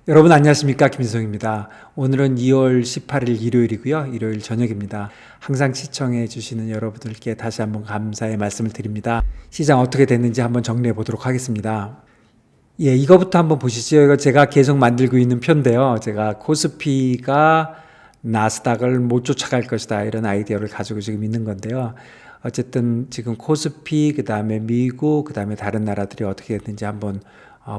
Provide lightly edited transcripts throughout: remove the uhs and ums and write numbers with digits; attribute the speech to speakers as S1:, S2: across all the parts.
S1: 여러분 안녕하십니까, 김인성입니다. 오늘은 2월 18일 일요일이고요. 일요일 저녁입니다. 항상 시청해 주시는 여러분들께 다시 한번 감사의 말씀을 드립니다. 시장 어떻게 됐는지 한번 정리해 보도록 하겠습니다. 이거부터 한번 보시죠. 이거 제가 계속 만들고 있는 표인데요. 제가 코스피가 나스닥을 못 쫓아갈 것이다, 이런 아이디어를 가지고 지금 있는 건데요. 어쨌든 지금 코스피, 그 다음에 미국, 그 다음에 다른 나라들이 어떻게 됐는지 한번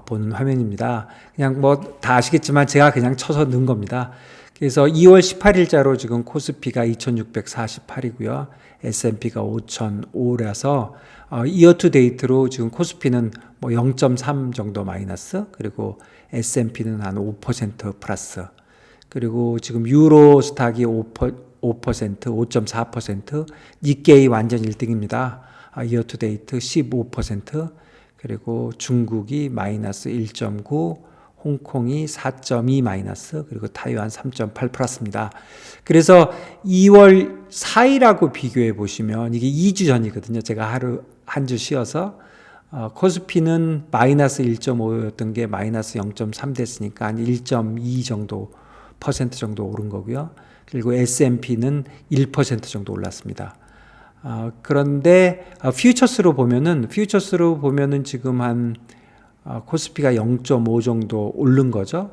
S1: 보는 화면입니다. 그냥 뭐 다 아시겠지만 제가 그냥 쳐서 넣은 겁니다. 그래서 2월 18일자로 지금 코스피가 2648이고요. S&P가 5005라서 이어 투 데이트로 지금 코스피는 뭐 0.3 정도 마이너스, 그리고 S&P는 한 5% 플러스, 그리고 지금 유로스탁이 5%, 니케이 완전 1등입니다. 이어 투 데이트 15%, 그리고 중국이 마이너스 1.9, 홍콩이 4.2 마이너스, 그리고 타이완 3.8 플러스입니다. 그래서 2월 4일하고 비교해 보시면 이게 2주 전이거든요. 제가 한 주 쉬어서 코스피는 마이너스 1.5였던 게 마이너스 0.3 됐으니까 한 1.2 정도 퍼센트 정도 오른 거고요. 그리고 S&P는 1% 정도 올랐습니다. 그런데 퓨처스로 보면은 지금 한 코스피가 0.5 정도 오른 거죠.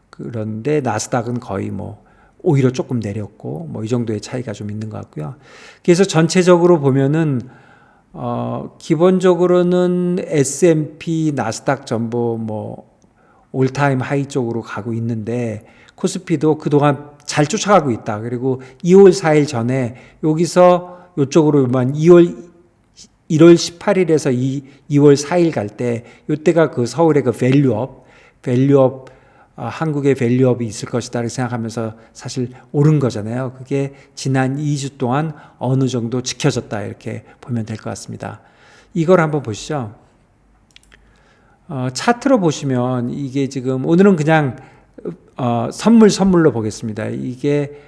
S1: 그런데 나스닥은 거의 뭐 오히려 조금 내렸고 뭐 이 정도의 차이가 좀 있는 것 같고요. 그래서 전체적으로 보면은 기본적으로는 S&P, 나스닥 전부 뭐 올타임 하이 쪽으로 가고 있는데 코스피도 그동안 잘 쫓아가고 있다. 그리고 2월 4일 전에 여기서 이쪽으로만 1월 18일에서 2월 4일 갈 때, 이때가 그 서울의 그 밸류업, 한국의 밸류업이 있을 것이다 이렇게 생각하면서 사실 오른 거잖아요. 그게 지난 2주 동안 어느 정도 지켜졌다, 이렇게 보면 될 것 같습니다. 이걸 한번 보시죠. 차트로 보시면 이게 지금 오늘은 그냥 선물로 보겠습니다. 이게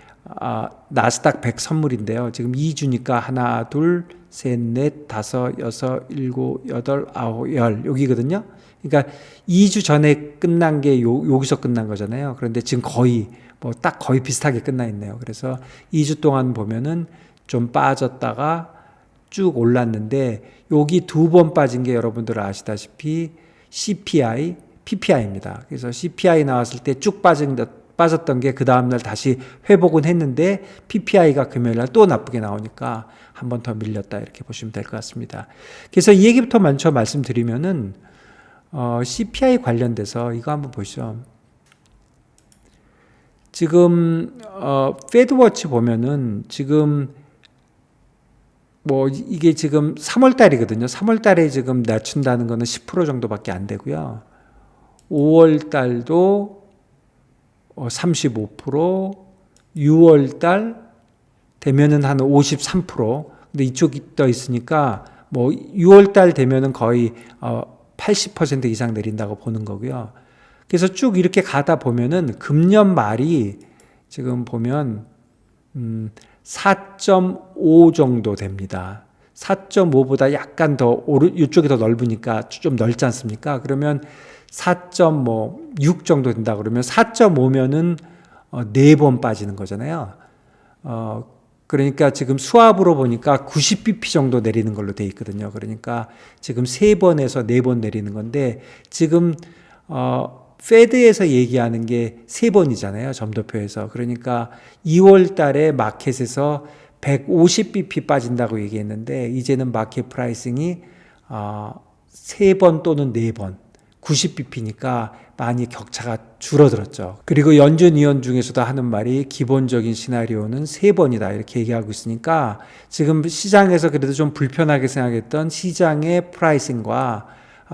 S1: 나스닥 100 선물인데요. 지금 2주니까 하나, 둘, 셋, 넷, 다섯, 여섯, 일곱, 여덟, 아홉, 열, 여기거든요. 그러니까 2주 전에 끝난 게 여기서 끝난 거잖아요. 그런데 지금 거의 딱 거의 비슷하게 끝나 있네요. 그래서 2주 동안 보면은 좀 빠졌다가 쭉 올랐는데, 여기 두 번 빠진 게 여러분들 아시다시피 CPI, PPI입니다. 그래서 CPI 나왔을 때 쭉 빠졌던 게 그 다음날 다시 회복은 했는데 PPI가 금요일날 또 나쁘게 나오니까 한 번 더 밀렸다, 이렇게 보시면 될 것 같습니다. 그래서 이 얘기부터 먼저 말씀드리면은 CPI 관련돼서 이거 한번 보시죠. 지금 페드워치 보면은 지금 뭐 이게 지금 3월 달이거든요. 3월 달에 지금 낮춘다는 거는 10% 정도밖에 안 되고요. 5월 달도 35%, 6월 달 되면은 한 53%. 근데 이쪽이 떠 있으니까 뭐 6월 달 되면은 거의 80% 이상 내린다고 보는 거고요. 그래서 쭉 이렇게 가다 보면은 금년 말이 지금 보면 4.5 정도 됩니다. 4.5보다 약간 더 이쪽이 더 넓으니까 좀 넓지 않습니까? 그러면 4.6 정도 된다 그러면 4.5면은 4번 빠지는 거잖아요. 그러니까 지금 수압으로 보니까 90bp 정도 내리는 걸로 돼 있거든요. 그러니까 지금 3번에서 4번 내리는 건데, 지금 페드에서 얘기하는 게 3번이잖아요. 점도표에서. 그러니까 2월 달에 마켓에서 150bp 빠진다고 얘기했는데, 이제는 마켓 프라이싱이 3번 또는 4번, 90bp니까 많이 격차가 줄어들었죠. 그리고 연준 위원 중에서도 하는 말이 기본적인 시나리오는 3번이다, 이렇게 얘기하고 있으니까 지금 시장에서 그래도 좀 불편하게 생각했던 시장의 프라이싱과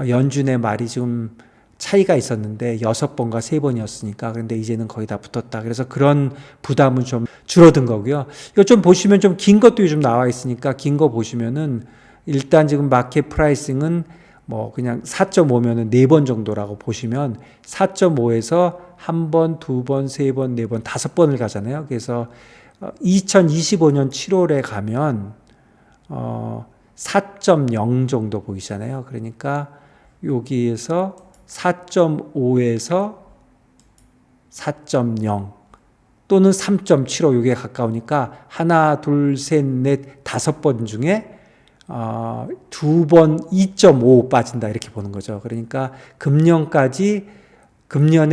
S1: 연준의 말이 좀 차이가 있었는데 6번과 3번이었으니까, 그런데 이제는 거의 다 붙었다. 그래서 그런 부담은 좀 줄어든 거고요. 이거 좀 보시면 좀 긴 것도 좀 나와 있으니까 긴 거 보시면은 일단 지금 마켓 프라이싱은 뭐 그냥 4.5면은 4번 정도라고 보시면 4.5에서 1번, 2번, 3번, 4번, 5번을 가잖아요. 그래서 2025년 7월에 가면 4.0 정도 보이잖아요. 그러니까 여기에서 4.5에서 4.0 또는 3.75 이게 가까우니까 하나, 둘, 셋, 넷, 5번 중에 2번 2.5 빠진다 이렇게 보는 거죠. 그러니까 금년에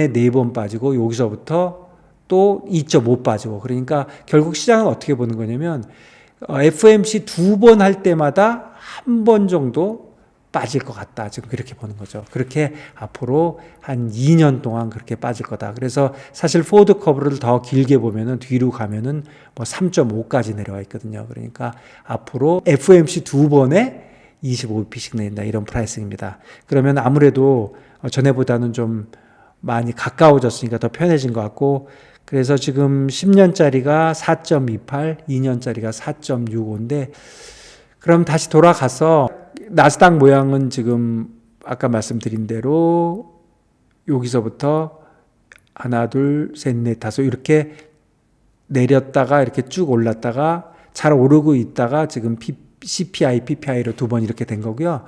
S1: 4번 빠지고 여기서부터 또 2.5 빠지고 그러니까 결국 시장은 어떻게 보는 거냐면 FOMC 2번 할 때마다 한 번 정도 빠질 것 같다. 지금 그렇게 보는 거죠. 그렇게 앞으로 한 2년 동안 그렇게 빠질 거다. 그래서 사실 포워드 커브를 더 길게 보면은 뒤로 가면은 뭐 3.5까지 내려와 있거든요. 그러니까 앞으로 FOMC 2번에 25bp씩 내린다. 이런 프라이싱입니다. 그러면 아무래도 전에보다는 좀 많이 가까워졌으니까 더 편해진 것 같고 그래서 지금 10년짜리가 4.28, 2년짜리가 4.65인데 그럼 다시 돌아가서 나스닥 모양은 지금 아까 말씀드린 대로 여기서부터 하나, 둘, 셋, 넷, 다섯 이렇게 내렸다가 이렇게 쭉 올랐다가 잘 오르고 있다가 지금 CPI, PPI로 2번 이렇게 된 거고요.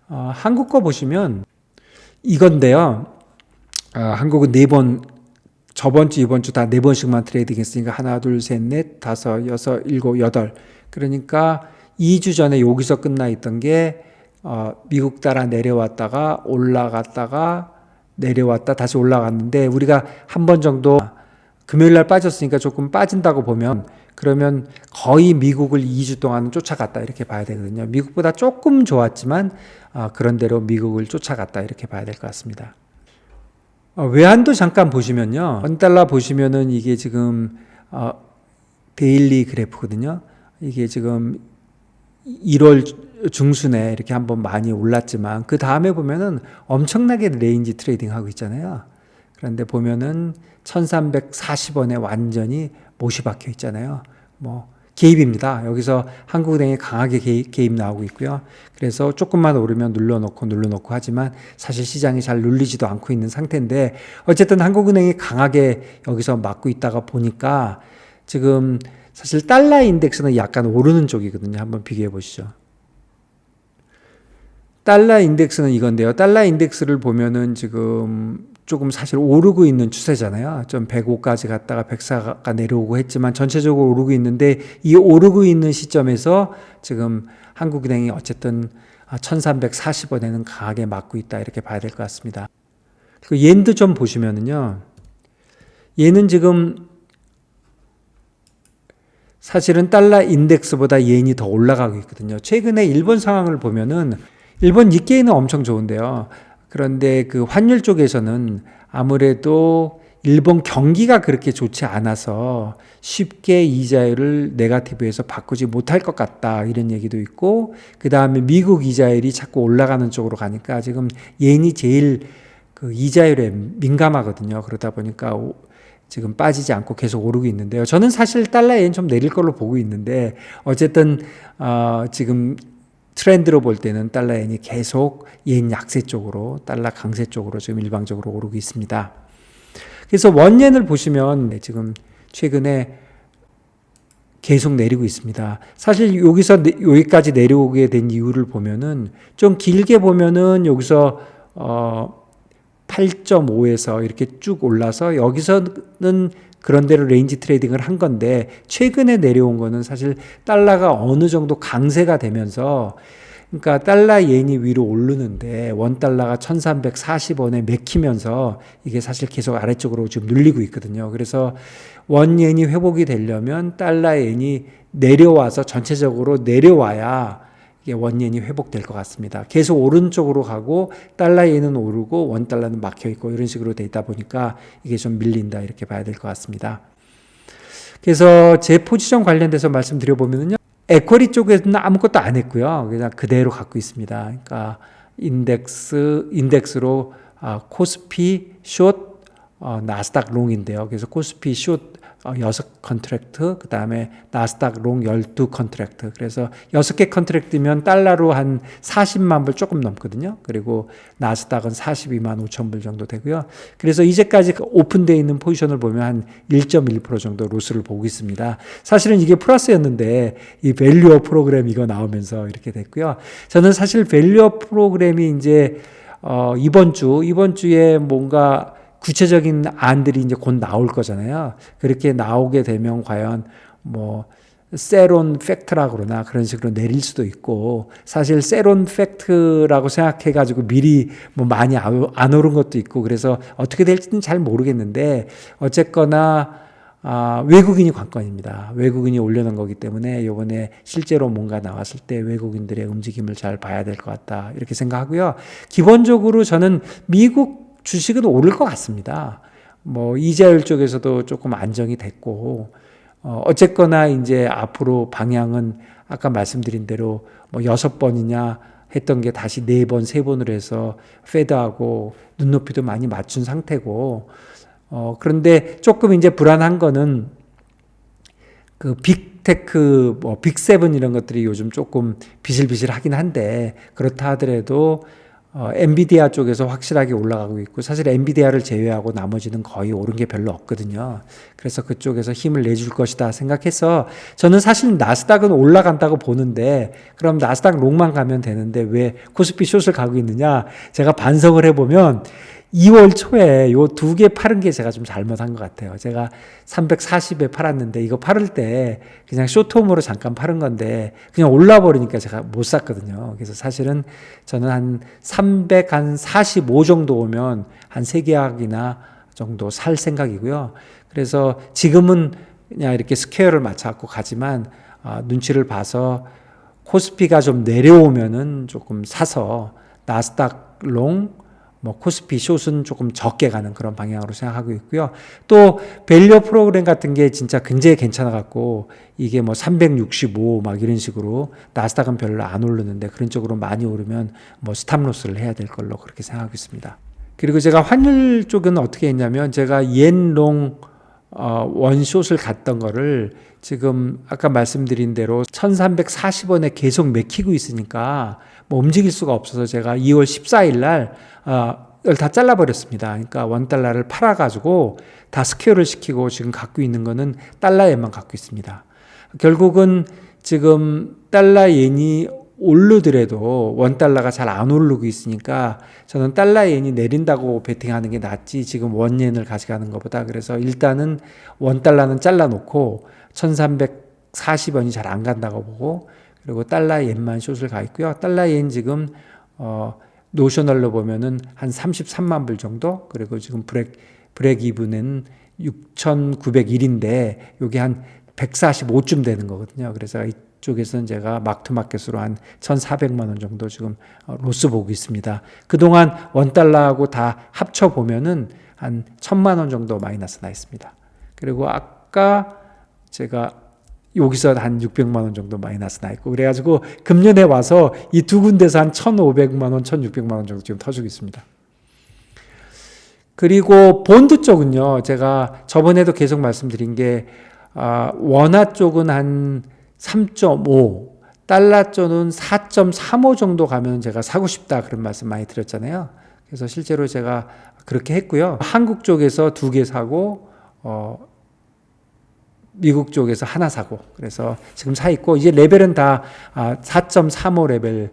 S1: 한국 거 보시면 이건데요. 한국은 4번 저번 주, 이번 주 다 4번씩만 트레이딩 했으니까 하나, 둘, 셋, 넷, 다섯, 여섯, 일곱, 여덟. 그러니까 2주 전에 여기서 끝나 있던 게 미국 달러 내려왔다가 올라갔다가 내려왔다 다시 올라갔는데 우리가 한 번 정도 금요일 날 빠졌으니까 조금 빠진다고 보면 그러면 거의 미국을 2주 동안 쫓아갔다 이렇게 봐야 되거든요. 미국보다 조금 좋았지만 그런대로 미국을 쫓아갔다 이렇게 봐야 될 것 같습니다. 외환도 잠깐 보시면요. 원달러 보시면은 이게 지금 데일리 그래프거든요. 이게 지금 1월 중순에 이렇게 한번 많이 올랐지만 그 다음에 보면은 엄청나게 레인지 트레이딩 하고 있잖아요. 그런데 보면은 1340원에 완전히 못이 박혀 있잖아요. 뭐 개입입니다. 여기서 한국은행이 강하게 개입 나오고 있고요. 그래서 조금만 오르면 눌러놓고 하지만 사실 시장이 잘 눌리지도 않고 있는 상태인데 어쨌든 한국은행이 강하게 여기서 막고 있다가 보니까 지금 사실 달러 인덱스는 약간 오르는 쪽이거든요. 한번 비교해 보시죠. 달러 인덱스는 이건데요. 달러 인덱스를 보면은 지금 조금 사실 오르고 있는 추세잖아요. 좀 105까지 갔다가 104가 내려오고 했지만 전체적으로 오르고 있는데 이 오르고 있는 시점에서 지금 한국은행이 어쨌든 1340원에는 강하게 막고 있다 이렇게 봐야 될 것 같습니다. 그 옌도 좀 보시면은요. 얘는 지금 사실은 달러 인덱스보다 옌이 더 올라가고 있거든요. 최근에 일본 상황을 보면은 일본 니케이는 엄청 좋은데요. 그런데 그 환율 쪽에서는 아무래도 일본 경기가 그렇게 좋지 않아서 쉽게 이자율을 네거티브에서 바꾸지 못할 것 같다 이런 얘기도 있고 그 다음에 미국 이자율이 자꾸 올라가는 쪽으로 가니까 지금 옌이 제일 그 이자율에 민감하거든요. 그러다 보니까 지금 빠지지 않고 계속 오르고 있는데요. 저는 사실 달러 옌 좀 내릴 걸로 보고 있는데 어쨌든 지금 트렌드로 볼 때는 달러 옌이 계속 옌 약세 쪽으로 달러 강세 쪽으로 지금 일방적으로 오르고 있습니다. 그래서 원옌을 보시면 지금 최근에 계속 내리고 있습니다. 사실 여기까지 내려오게 된 이유를 보면은 좀 길게 보면은 여기서 8.5에서 이렇게 쭉 올라서 여기서는 그런 대로 레인지 트레이딩을 한 건데 최근에 내려온 거는 사실 달러가 어느 정도 강세가 되면서 그러니까 달러 옌이 위로 오르는데 원달러가 1340원에 맥히면서 이게 사실 계속 아래쪽으로 지금 눌리고 있거든요. 그래서 원옌이 회복이 되려면 달러 옌이 내려와서 전체적으로 내려와야 이게 원옌이 회복될 것 같습니다. 계속 오른쪽으로 가고 달러 옌은 오르고 원달러는 막혀 있고 이런 식으로 돼 있다 보니까 이게 좀 밀린다 이렇게 봐야 될 것 같습니다. 그래서 제 포지션 관련돼서 말씀드려보면요. 에쿼리 쪽에는 아무것도 안 했고요. 그냥 그대로 갖고 있습니다. 그러니까 인덱스로 코스피 숏 나스닥 롱인데요. 그래서 코스피 숏 6컨트랙트, 그 다음에 나스닥 롱 12컨트랙트. 그래서 6개 컨트랙트면 달러로 한 40만 불 조금 넘거든요. 그리고 나스닥은 42만 5천 불 정도 되고요. 그래서 이제까지 오픈되어 있는 포지션을 보면 한 1.1% 정도 로스를 보고 있습니다. 사실은 이게 플러스였는데 이 밸류업 프로그램 이거 나오면서 이렇게 됐고요. 저는 사실 밸류업 프로그램이 이제 이번 주에 뭔가 구체적인 안들이 이제 곧 나올 거잖아요. 그렇게 나오게 되면 과연 뭐 세론 팩트라고 그러나 그런 식으로 내릴 수도 있고, 사실 세론 팩트라고 생각해 가지고 미리 뭐 많이 안 오른 것도 있고, 그래서 어떻게 될지는 잘 모르겠는데 어쨌거나 외국인이 관건입니다. 외국인이 올려놓은 거기 때문에 이번에 실제로 뭔가 나왔을 때 외국인들의 움직임을 잘 봐야 될 것 같다, 이렇게 생각하고요. 기본적으로 저는 미국 주식은 오를 것 같습니다. 뭐 이자율 쪽에서도 조금 안정이 됐고, 어쨌거나 이제 앞으로 방향은 아까 말씀드린 대로 뭐 6번이냐 했던 게 다시 4번, 3번으로 해서 페드하고 눈높이도 많이 맞춘 상태고, 그런데 조금 이제 불안한 거는 그 빅테크, 뭐 빅세븐 이런 것들이 요즘 조금 비실비실하긴 한데, 그렇다 하더라도 엔비디아 쪽에서 확실하게 올라가고 있고, 사실 엔비디아를 제외하고 나머지는 거의 오른 게 별로 없거든요. 그래서 그쪽에서 힘을 내줄 것이다 생각해서 저는 사실 나스닥은 올라간다고 보는데, 그럼 나스닥 롱만 가면 되는데 왜 코스피 숏을 가고 있느냐, 제가 반성을 해보면 2월 초에 요 2개 팔은 게 제가 좀 잘못한 것 같아요. 제가 340에 팔았는데 이거 팔을 때 그냥 숏홈으로 잠깐 팔은 건데 그냥 올라버리니까 제가 못 샀거든요. 그래서 사실은 저는 한 345 정도 오면 한 3계약이나 정도 살 생각이고요. 그래서 지금은 그냥 이렇게 스퀘어를 맞춰갖고 가지만, 눈치를 봐서 코스피가 좀 내려오면은 조금 사서 나스닥 롱, 뭐 코스피 숏은 조금 적게 가는 그런 방향으로 생각하고 있고요. 또 밸류 프로그램 같은 게 진짜 굉장히 괜찮아 갖고, 이게 뭐 365 막 이런 식으로, 나스닥은 별로 안 오르는데 그런 쪽으로 많이 오르면 뭐 스탑로스를 해야 될 걸로 그렇게 생각하고 있습니다. 그리고 제가 환율 쪽은 어떻게 했냐면, 제가 옌롱 원숏을 갔던 거를 지금 아까 말씀드린 대로 1340원에 계속 맥히고 있으니까 뭐 움직일 수가 없어서 제가 2월 14일 날 다 잘라버렸습니다. 그러니까 원달러를 팔아가지고 다 스퀘어를 시키고 지금 갖고 있는 거는 달러엔만 갖고 있습니다. 결국은 지금 달러엔이 오르더라도 원달러가 잘 안 오르고 있으니까 저는 달러엔이 내린다고 베팅하는 게 낫지 지금 원엔을 가져가는 것보다. 그래서 일단은 원달러는 잘라놓고 1340원이 잘 안 간다고 보고, 그리고 달러엔만 숏을 가 있고요. 달러엔 지금 노셔널로 보면은 한 33만 불 정도, 그리고 지금 브렉 이븐은 6,901인데 요게 한 145쯤 되는 거거든요. 그래서 이쪽에서는 제가 마크투마켓으로 한 1,400만 원 정도 지금 로스 보고 있습니다. 그동안 원달러하고 다 합쳐 보면은 한 1,000만 원 정도 마이너스 나 있습니다. 그리고 아까 제가 여기서 한 600만 원 정도 마이너스 나 있고, 그래가지고 금년에 와서 이 두 군데서 한 1,500만 원, 1,600만 원 정도 지금 터주고 있습니다. 그리고 본드 쪽은요, 제가 저번에도 계속 말씀드린 게, 원화 쪽은 한 3.5, 달러 쪽은 4.35 정도 가면 제가 사고 싶다, 그런 말씀 많이 드렸잖아요. 그래서 실제로 제가 그렇게 했고요. 한국 쪽에서 2개 사고, 미국 쪽에서 하나 사고, 그래서 지금 사 있고, 이제 레벨은 다 4.35 레벨,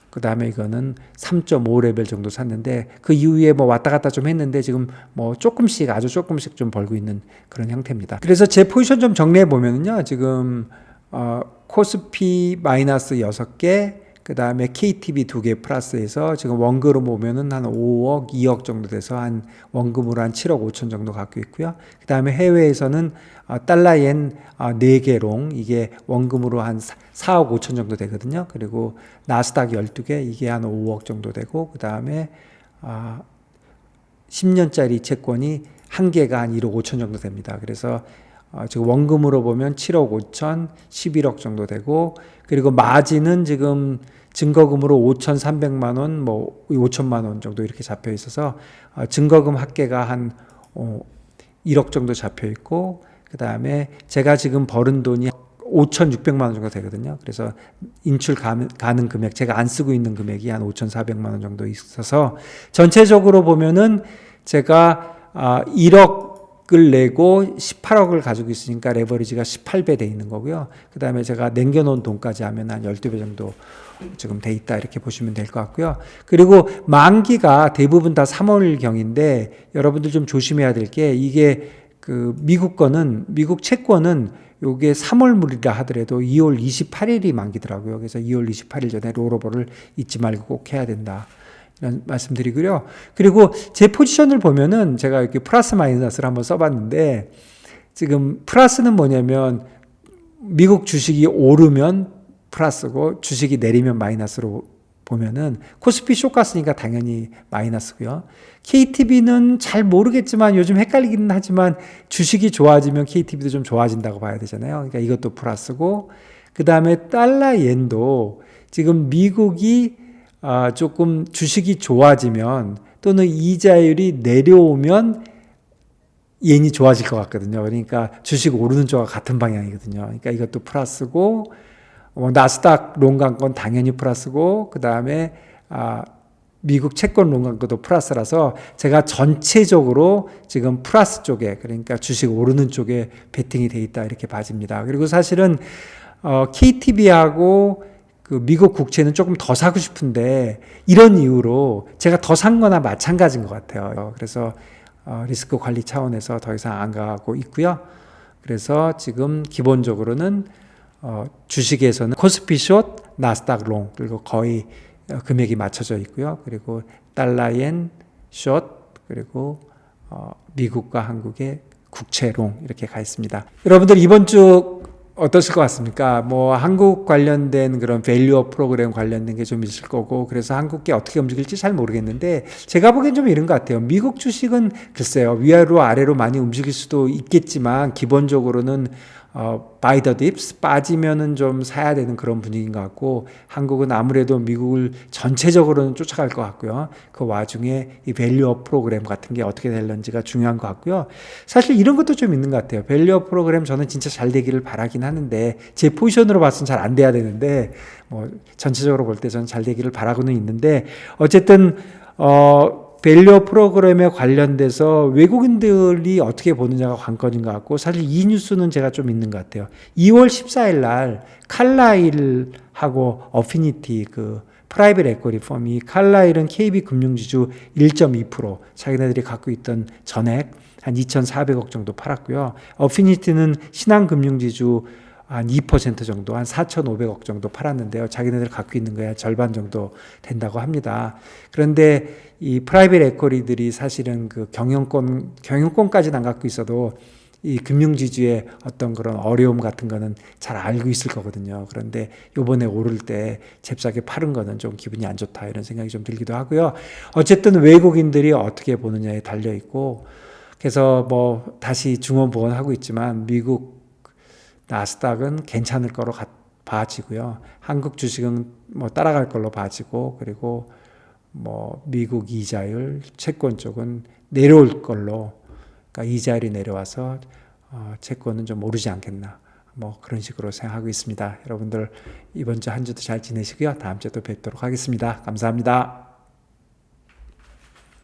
S1: 그 다음에 이거는 3.5 레벨 정도 샀는데, 그 이후에 뭐 왔다 갔다 좀 했는데 지금 뭐 조금씩, 아주 조금씩 좀 벌고 있는 그런 형태입니다. 그래서 제 포지션 좀 정리해 보면요, 지금 코스피 마이너스 6개, 그 다음에 KTB 2개 플러스해서 지금 원금으로 보면은 한 5억, 2억 정도 돼서 한 원금으로 한 7억 5천 정도 갖고 있고요. 그 다음에 해외에서는 달러엔 4개 롱, 이게 원금으로 한 4억 5천 정도 되거든요. 그리고 나스닥 12개, 이게 한 5억 정도 되고, 그 다음에 10년짜리 채권이 한 개가 한 1억 5천 정도 됩니다. 그래서 지금 원금으로 보면 7억 5천, 11억 정도 되고, 그리고 마진은 지금 증거금으로 5,300만 원, 뭐 5천만 원 정도 이렇게 잡혀 있어서 증거금 합계가 한 1억 정도 잡혀 있고, 그 다음에 제가 지금 벌은 돈이 5,600만 원 정도 되거든요. 그래서 인출 가는 금액, 제가 안 쓰고 있는 금액이 한 5,400만 원 정도 있어서 전체적으로 보면은 제가 1억 6억을 내고 18억을 가지고 있으니까 레버리지가 18배 돼 있는 거고요. 그 다음에 제가 남겨놓은 돈까지 하면 한 12배 정도 지금 돼 있다 이렇게 보시면 될 것 같고요. 그리고 만기가 대부분 다 3월경인데 여러분들 좀 조심해야 될 게 이게 그 미국 채권은 요게 3월물이라 하더라도 2월 28일이 만기더라고요. 그래서 2월 28일 전에 롤오버를 잊지 말고 꼭 해야 된다. 이런 말씀드리고요. 그리고 제 포지션을 보면은 제가 이렇게 플러스 마이너스를 한번 써봤는데 지금 플러스는 뭐냐면 미국 주식이 오르면 플러스고 주식이 내리면 마이너스로 보면은 코스피 쇼 갔으니까 당연히 마이너스고요. KTB는 잘 모르겠지만 요즘 헷갈리기는 하지만 주식이 좋아지면 KTB도 좀 좋아진다고 봐야 되잖아요. 그러니까 이것도 플러스고 그 다음에 달러 엔도 지금 미국이 조금 주식이 좋아지면 또는 이자율이 내려오면 엔이 좋아질 것 같거든요. 그러니까 주식 오르는 쪽과 같은 방향이거든요. 그러니까 이것도 플러스고 나스닥 롱간권 당연히 플러스고 그 다음에 미국 채권 롱간권도 플러스라서 제가 전체적으로 지금 플러스 쪽에 그러니까 주식 오르는 쪽에 베팅이 돼 있다 이렇게 봐집니다. 그리고 사실은 KTB하고 그 미국 국채는 조금 더 사고 싶은데 이런 이유로 제가 더 산 거나 마찬가지인 것 같아요. 그래서 리스크 관리 차원에서 더 이상 안 가고 있고요. 그래서 지금 기본적으로는 주식에서는 코스피 숏, 나스닥 롱 그리고 거의 금액이 맞춰져 있고요. 그리고 달러엔 숏 그리고 미국과 한국의 국채 롱 이렇게 가 있습니다. 여러분들 이번 주 어떠실 것 같습니까? 뭐 한국 관련된 그런 밸류업 프로그램 관련된 게 좀 있을 거고 그래서 한국계 어떻게 움직일지 잘 모르겠는데 제가 보기엔 좀 이런 것 같아요. 미국 주식은 글쎄요 위아래로 아래로 많이 움직일 수도 있겠지만 기본적으로는 buy the dips 빠지면은 좀 사야 되는 그런 분위기인 것 같고 한국은 아무래도 미국을 전체적으로는 쫓아갈 것 같고요. 그 와중에 이 밸류업 프로그램 같은 게 어떻게 될런지가 중요한 것 같고요. 사실 이런 것도 좀 있는 것 같아요. 밸류업 프로그램 저는 진짜 잘 되기를 바라긴 하는데 제 포지션으로 봤으면 잘 안 돼야 되는데 뭐 전체적으로 볼 때 저는 잘 되기를 바라고는 있는데 어쨌든 밸류업 프로그램에 관련돼서 외국인들이 어떻게 보느냐가 관건인 것 같고 사실 이 뉴스는 제가 좀 있는 것 같아요. 2월 14일 날 칼라일하고 어피니티 그 프라이빗 에쿼티 펌이 칼라일은 KB금융지주 1.2% 자기네들이 갖고 있던 전액 한 2,400억 정도 팔았고요. 어피니티는 신한금융지주 한 2% 정도, 한 4,500억 정도 팔았는데요. 자기네들 갖고 있는 거야 절반 정도 된다고 합니다. 그런데 이 프라이빗 에쿼리들이 사실은 그 경영권까지는 안 갖고 있어도 이 금융지주의 어떤 그런 어려움 같은 거는 잘 알고 있을 거거든요. 그런데 요번에 오를 때 잽싸게 파는 거는 좀 기분이 안 좋다 이런 생각이 좀 들기도 하고요. 어쨌든 외국인들이 어떻게 보느냐에 달려 있고 그래서 뭐 다시 중원보원하고 있지만 미국 나스닥은 괜찮을 거로 봐지고요. 한국 주식은 뭐 따라갈 걸로 봐지고 그리고 뭐 미국 이자율 채권 쪽은 내려올 걸로 그러니까 이자율이 내려와서 채권은 좀 오르지 않겠나 뭐 그런 식으로 생각하고 있습니다. 여러분들 이번 주 한 주도 잘 지내시고요. 다음 주에 또 뵙도록 하겠습니다. 감사합니다.